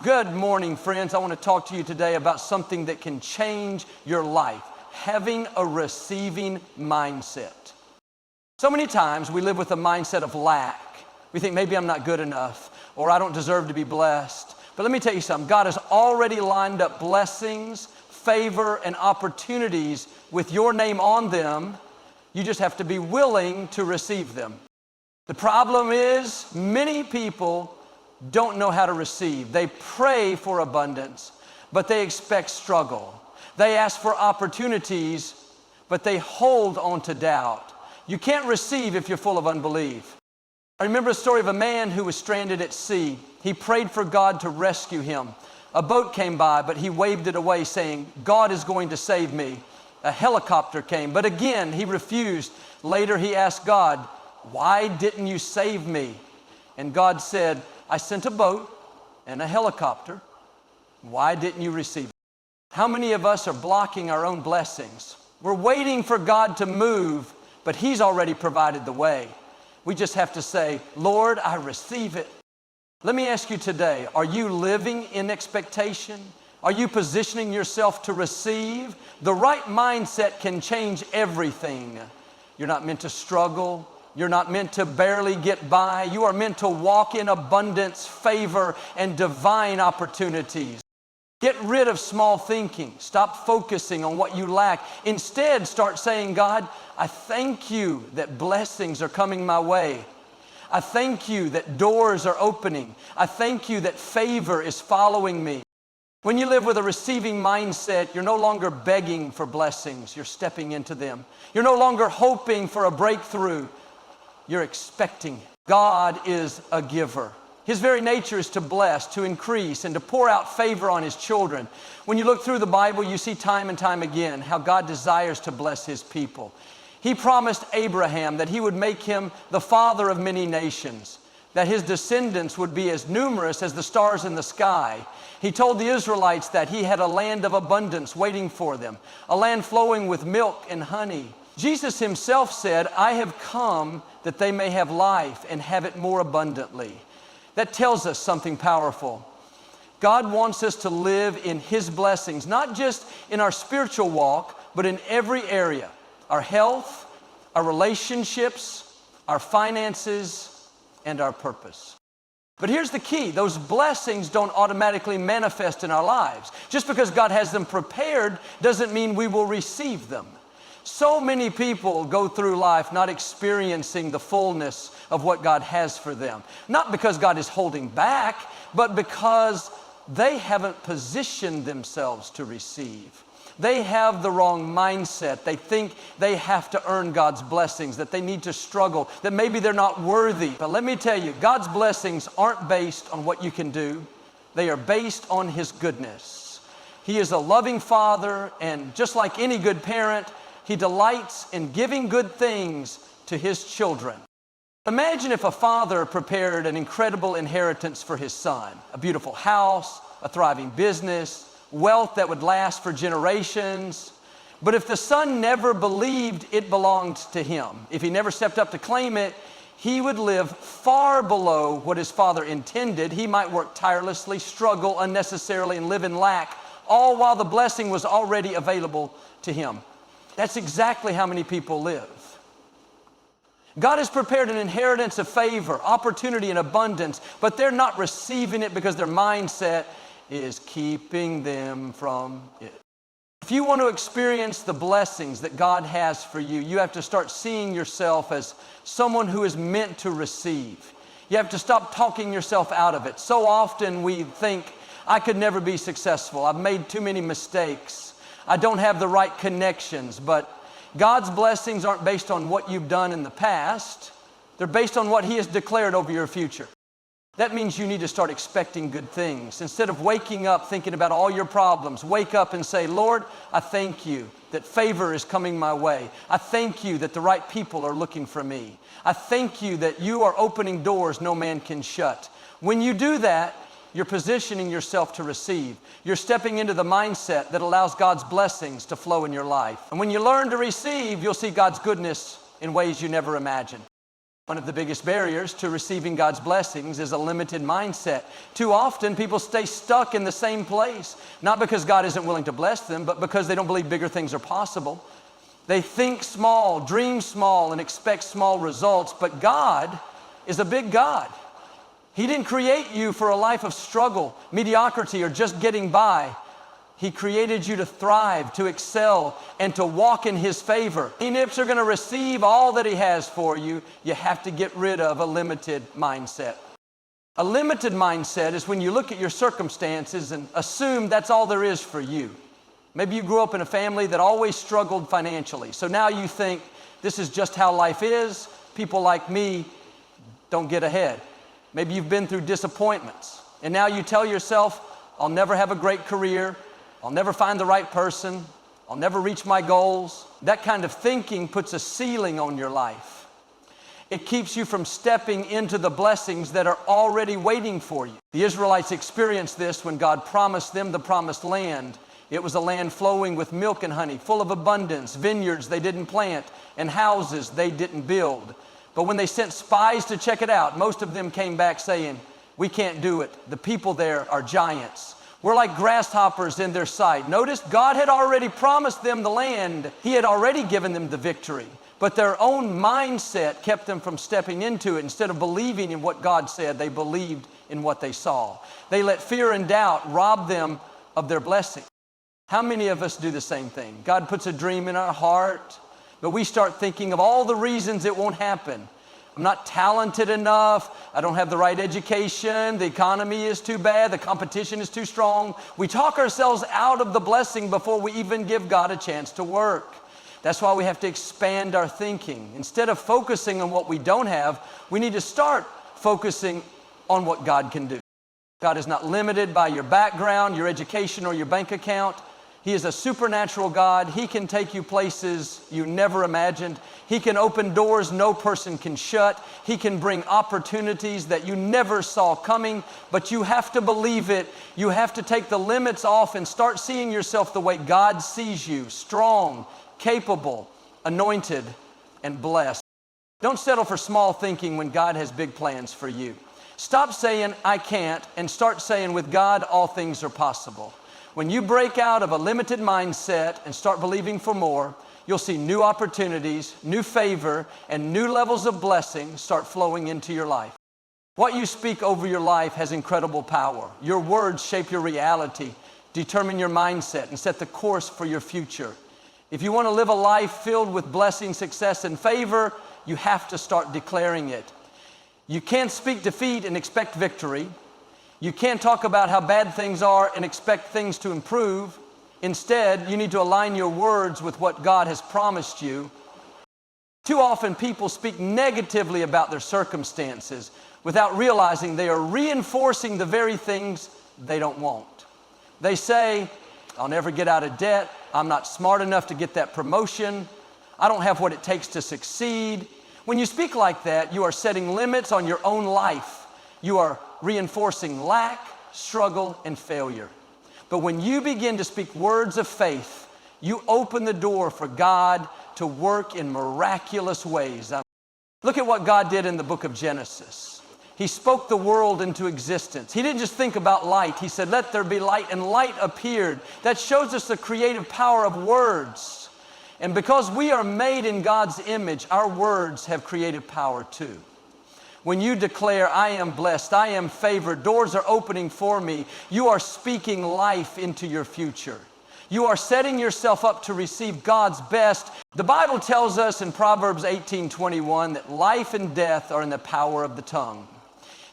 Good morning, friends. I want to talk to you today about something that can change your life, having a receiving mindset. So many times we live with a mindset of lack. We think maybe I'm not good enough or I don't deserve to be blessed. But let me tell you something. God has already lined up blessings, favor, and opportunities with your name on them. You just have to be willing to receive them. The problem is many people don't know how to receive. They pray for abundance, but they expect struggle. They ask for opportunities, but they hold on to doubt. You can't receive if you're full of unbelief. I remember a story of a man who was stranded at sea. He prayed for God to rescue him. A boat came by, but he waved it away saying, "God is going to save me." A helicopter came, but again he refused. Later he asked God, "Why didn't you save me?" And God said, "I sent a boat and a helicopter. Why didn't you receive it?" How many of us are blocking our own blessings? We're waiting for God to move, but He's already provided the way. We just have to say, "Lord, I receive it." Let me ask you today, are you living in expectation? Are you positioning yourself to receive? The right mindset can change everything. You're not meant to struggle. You're not meant to barely get by. You are meant to walk in abundance, favor, and divine opportunities. Get rid of small thinking. Stop focusing on what you lack. Instead, start saying, "God, I thank you that blessings are coming my way. I thank you that doors are opening. I thank you that favor is following me." When you live with a receiving mindset, you're no longer begging for blessings. You're stepping into them. You're no longer hoping for a breakthrough. You're expecting. God is a giver. His very nature is to bless, to increase, and to pour out favor on His children. When you look through the Bible, you see time and time again how God desires to bless His people. He promised Abraham that He would make him the father of many nations, that his descendants would be as numerous as the stars in the sky. He told the Israelites that He had a land of abundance waiting for them, a land flowing with milk and honey. Jesus Himself said, "I have come that they may have life and have it more abundantly." That tells us something powerful. God wants us to live in His blessings, not just in our spiritual walk, but in every area. Our health, our relationships, our finances, and our purpose. But here's the key. Those blessings don't automatically manifest in our lives. Just because God has them prepared doesn't mean we will receive them. So many people go through life not experiencing the fullness of what God has for them. Not because God is holding back, but because they haven't positioned themselves to receive. They have the wrong mindset. They think they have to earn God's blessings, that they need to struggle, that maybe they're not worthy. But let me tell you, God's blessings aren't based on what you can do. They are based on His goodness. He is a loving Father, and just like any good parent, He delights in giving good things to His children. Imagine if a father prepared an incredible inheritance for his son, a beautiful house, a thriving business, wealth that would last for generations. But if the son never believed it belonged to him, if he never stepped up to claim it, he would live far below what his father intended. He might work tirelessly, struggle unnecessarily, and live in lack, all while the blessing was already available to him. That's exactly how many people live. God has prepared an inheritance of favor, opportunity, and abundance, but they're not receiving it because their mindset is keeping them from it. If you want to experience the blessings that God has for you, you have to start seeing yourself as someone who is meant to receive. You have to stop talking yourself out of it. So often we think, "I could never be successful. I've made too many mistakes. I don't have the right connections." But God's blessings aren't based on what you've done in the past. They're based on what He has declared over your future. That means you need to start expecting good things. Instead of waking up thinking about all your problems, wake up and say, "Lord, I thank you that favor is coming my way. I thank you that the right people are looking for me. I thank you that you are opening doors no man can shut." When you do that, you're positioning yourself to receive. You're stepping into the mindset that allows God's blessings to flow in your life. And when you learn to receive, you'll see God's goodness in ways you never imagined. One of the biggest barriers to receiving God's blessings is a limited mindset. Too often, people stay stuck in the same place, not because God isn't willing to bless them, but because they don't believe bigger things are possible. They think small, dream small, and expect small results, but God is a big God. He didn't create you for a life of struggle, mediocrity, or just getting by. He created you to thrive, to excel, and to walk in His favor. Even if you're going to receive all that He has for you, you have to get rid of a limited mindset. A limited mindset is when you look at your circumstances and assume that's all there is for you. Maybe you grew up in a family that always struggled financially. So now you think this is just how life is. People like me don't get ahead. Maybe you've been through disappointments. And now you tell yourself, I'll never have a great career. I'll never find the right person. I'll never reach my goals. That kind of thinking puts a ceiling on your life. It keeps you from stepping into the blessings that are already waiting for you. The Israelites experienced this when God promised them the promised land. It was a land flowing with milk and honey, full of abundance, vineyards they didn't plant, and houses they didn't build. But when they sent spies to check it out, most of them came back saying, we can't do it. The people there are giants. We're like grasshoppers in their sight. Notice God had already promised them the land. He had already given them the victory. But their own mindset kept them from stepping into it. Instead of believing in what God said, they believed in what they saw. They let fear and doubt rob them of their blessing. How many of us do the same thing? God puts a dream in our heart, but we start thinking of all the reasons it won't happen. I'm not talented enough. I don't have the right education. The economy is too bad. The competition is too strong. We talk ourselves out of the blessing before we even give God a chance to work. That's why we have to expand our thinking. Instead of focusing on what we don't have, we need to start focusing on what God can do. God is not limited by your background, your education, or your bank account. He is a supernatural God. He can take you places you never imagined. He can open doors no person can shut. He can bring opportunities that you never saw coming, but you have to believe it. You have to take the limits off and start seeing yourself the way God sees you, strong, capable, anointed, and blessed. Don't settle for small thinking when God has big plans for you. Stop saying, I can't, and start saying, with God, all things are possible. When you break out of a limited mindset and start believing for more, you'll see new opportunities, new favor, and new levels of blessing start flowing into your life. What you speak over your life has incredible power. Your words shape your reality, determine your mindset, and set the course for your future. If you want to live a life filled with blessing, success, and favor, you have to start declaring it. You can't speak defeat and expect victory. You can't talk about how bad things are and expect things to improve. Instead, you need to align your words with what God has promised you. Too often, people speak negatively about their circumstances without realizing they are reinforcing the very things they don't want. They say, I'll never get out of debt. I'm not smart enough to get that promotion. I don't have what it takes to succeed. When you speak like that, you are setting limits on your own life. You are reinforcing lack, struggle, and failure. But when you begin to speak words of faith, you open the door for God to work in miraculous ways. Look at what God did in the book of Genesis. He spoke the world into existence. He didn't just think about light. He said, let there be light, and light appeared. That shows us the creative power of words. And because we are made in God's image, our words have creative power too. When you declare, I am blessed, I am favored, doors are opening for me, you are speaking life into your future. You are setting yourself up to receive God's best. The Bible tells us in Proverbs 18:21 that life and death are in the power of the tongue.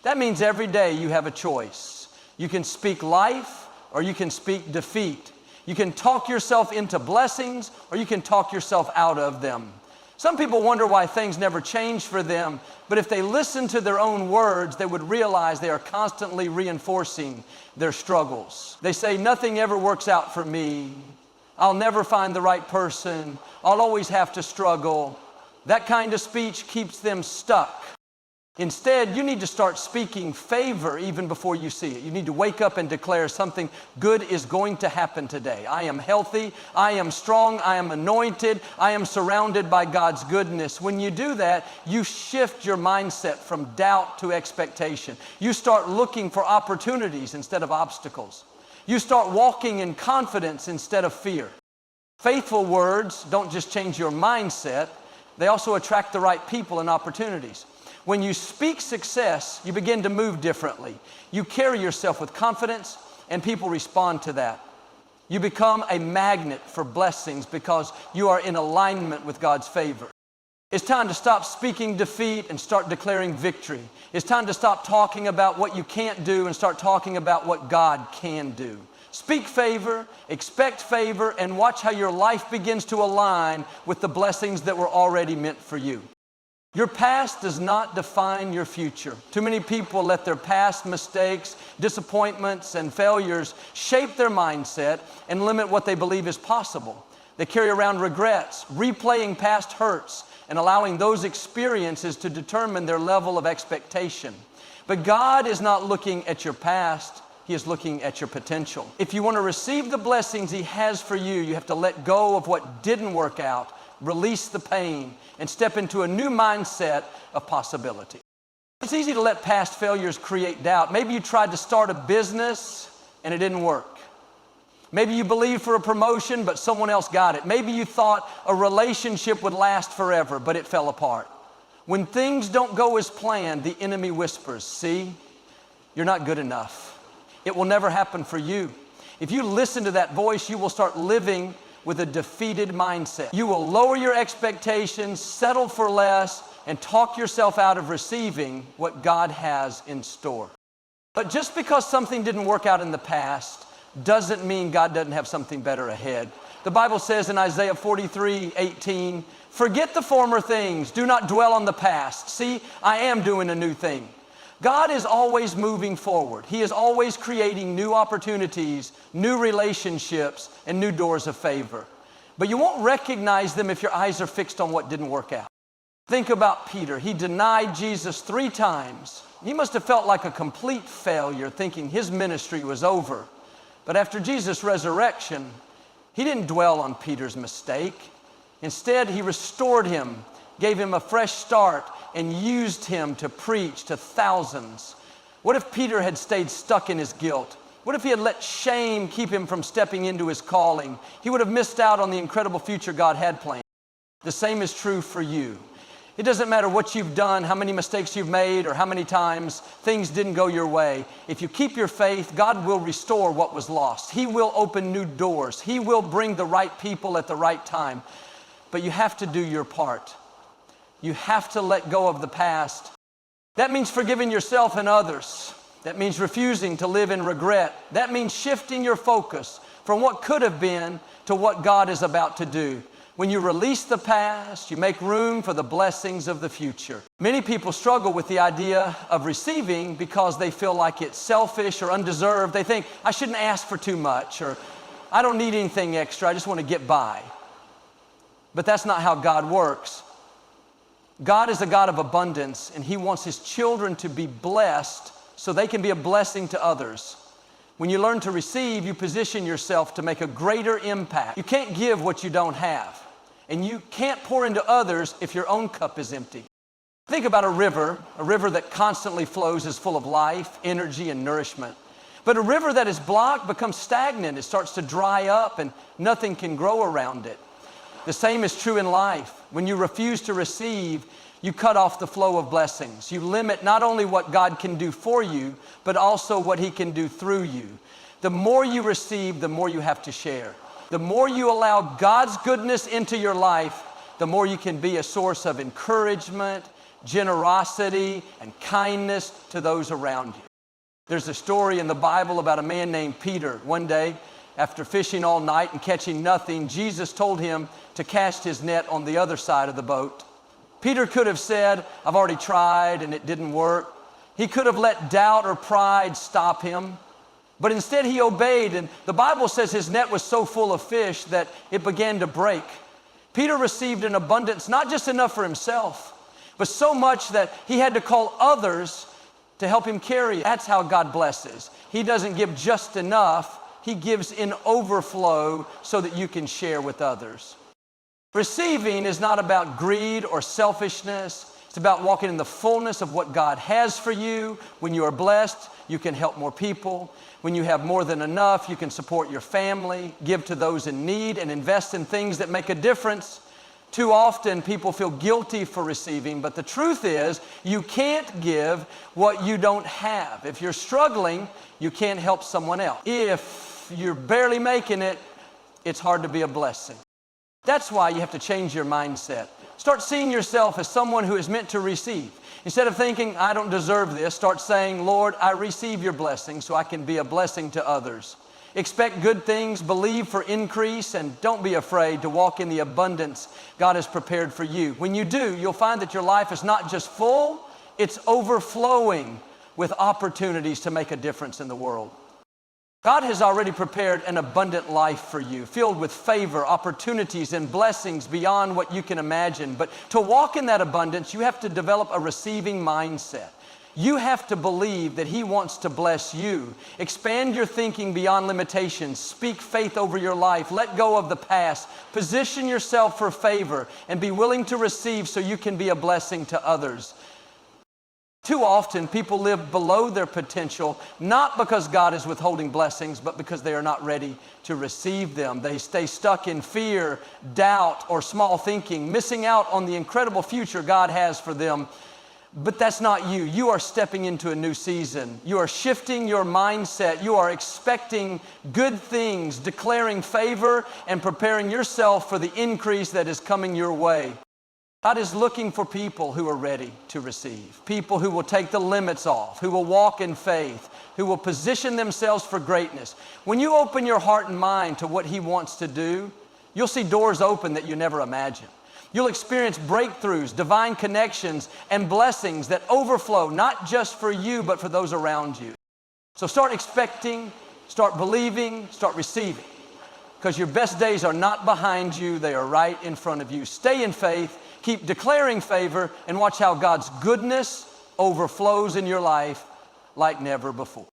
That means every day you have a choice. You can speak life or you can speak defeat. You can talk yourself into blessings or you can talk yourself out of them. Some people wonder why things never change for them, but if they listen to their own words, they would realize they are constantly reinforcing their struggles. They say, nothing ever works out for me. I'll never find the right person. I'll always have to struggle. That kind of speech keeps them stuck. Instead, you need to start speaking favor even before you see it. You need to wake up and declare something good is going to happen today. I am healthy, I am strong, I am anointed, I am surrounded by God's goodness. When you do that, you shift your mindset from doubt to expectation. You start looking for opportunities instead of obstacles. You start walking in confidence instead of fear. Faithful words don't just change your mindset, they also attract the right people and opportunities. When you speak success, you begin to move differently. You carry yourself with confidence, and people respond to that. You become a magnet for blessings because you are in alignment with God's favor. It's time to stop speaking defeat and start declaring victory. It's time to stop talking about what you can't do and start talking about what God can do. Speak favor, expect favor, and watch how your life begins to align with the blessings that were already meant for you. Your past does not define your future. Too many people let their past mistakes, disappointments, and failures shape their mindset and limit what they believe is possible. They carry around regrets, replaying past hurts, and allowing those experiences to determine their level of expectation. But God is not looking at your past, He is looking at your potential. If you want to receive the blessings He has for you, you have to let go of what didn't work out, release the pain, and step into a new mindset of possibility. It's easy to let past failures create doubt. Maybe you tried to start a business and it didn't work. Maybe you believed for a promotion, but someone else got it. Maybe you thought a relationship would last forever, but it fell apart. When things don't go as planned, the enemy whispers, "See, you're not good enough. It will never happen for you." If you listen to that voice, you will start living with a defeated mindset. You will lower your expectations, settle for less, and talk yourself out of receiving what God has in store. But just because something didn't work out in the past doesn't mean God doesn't have something better ahead. The Bible says in Isaiah 43:18, "Forget the former things, do not dwell on the past. See, I am doing a new thing." God is always moving forward. He is always creating new opportunities, new relationships, and new doors of favor. But you won't recognize them if your eyes are fixed on what didn't work out. Think about Peter. He denied Jesus 3 times. He must have felt like a complete failure, thinking his ministry was over. But after Jesus' resurrection, He didn't dwell on Peter's mistake. Instead, He restored him, gave him a fresh start, and used him to preach to thousands. What if Peter had stayed stuck in his guilt? What if he had let shame keep him from stepping into his calling? He would have missed out on the incredible future God had planned. The same is true for you. It doesn't matter what you've done, how many mistakes you've made, or how many times things didn't go your way. If you keep your faith, God will restore what was lost. He will open new doors. He will bring the right people at the right time. But you have to do your part. You have to let go of the past. That means forgiving yourself and others. That means refusing to live in regret. That means shifting your focus from what could have been to what God is about to do. When you release the past, you make room for the blessings of the future. Many people struggle with the idea of receiving because they feel like it's selfish or undeserved. They think, I shouldn't ask for too much, or I don't need anything extra, I just want to get by. But that's not how God works. God is a God of abundance, and He wants His children to be blessed so they can be a blessing to others. When you learn to receive, you position yourself to make a greater impact. You can't give what you don't have, and you can't pour into others if your own cup is empty. Think about a river that constantly flows is full of life, energy, and nourishment. But a river that is blocked becomes stagnant. It starts to dry up, and nothing can grow around it. The same is true in life. When you refuse to receive, you cut off the flow of blessings. You limit not only what God can do for you, but also what He can do through you. The more you receive, the more you have to share. The more you allow God's goodness into your life, the more you can be a source of encouragement, generosity, and kindness to those around you. There's a story in the Bible about a man named Peter. One day, after fishing all night and catching nothing, Jesus told him to cast his net on the other side of the boat. Peter could have said, I've already tried and it didn't work. He could have let doubt or pride stop him. But instead he obeyed, and the Bible says his net was so full of fish that it began to break. Peter received an abundance, not just enough for himself. but so much that he had to call others to help him carry it. That's how God blesses. He doesn't give just enough. He gives in overflow so that you can share with others. Receiving is not about greed or selfishness. It's about walking in the fullness of what God has for you. When you are blessed, you can help more people. When you have more than enough, you can support your family, give to those in need, and invest in things that make a difference. Too often, people feel guilty for receiving, but the truth is, you can't give what you don't have. If you're struggling, you can't help someone else. If you're barely making it, it's hard to be a blessing. That's why you have to change your mindset. Start seeing yourself as someone who is meant to receive. Instead of thinking, I don't deserve this, start saying, Lord, I receive your blessing so I can be a blessing to others. Expect good things, believe for increase, and don't be afraid to walk in the abundance God has prepared for you. When you do, you'll find that your life is not just full, it's overflowing with opportunities to make a difference in the world. God has already prepared an abundant life for you, filled with favor, opportunities, and blessings beyond what you can imagine. But to walk in that abundance, you have to develop a receiving mindset. You have to believe that He wants to bless you. Expand your thinking beyond limitations. Speak faith over your life. Let go of the past. Position yourself for favor and be willing to receive so you can be a blessing to others. Too often, people live below their potential, not because God is withholding blessings, but because they are not ready to receive them. They stay stuck in fear, doubt, or small thinking, missing out on the incredible future God has for them. But that's not you. You are stepping into a new season. You are shifting your mindset. You are expecting good things, declaring favor, and preparing yourself for the increase that is coming your way. God is looking for people who are ready to receive, people who will take the limits off, who will walk in faith, who will position themselves for greatness. When you open your heart and mind to what He wants to do, you'll see doors open that you never imagined. You'll experience breakthroughs, divine connections, and blessings that overflow, not just for you, but for those around you. So start expecting, start believing, start receiving. Because your best days are not behind you, they are right in front of you. Stay in faith, keep declaring favor, and watch how God's goodness overflows in your life like never before.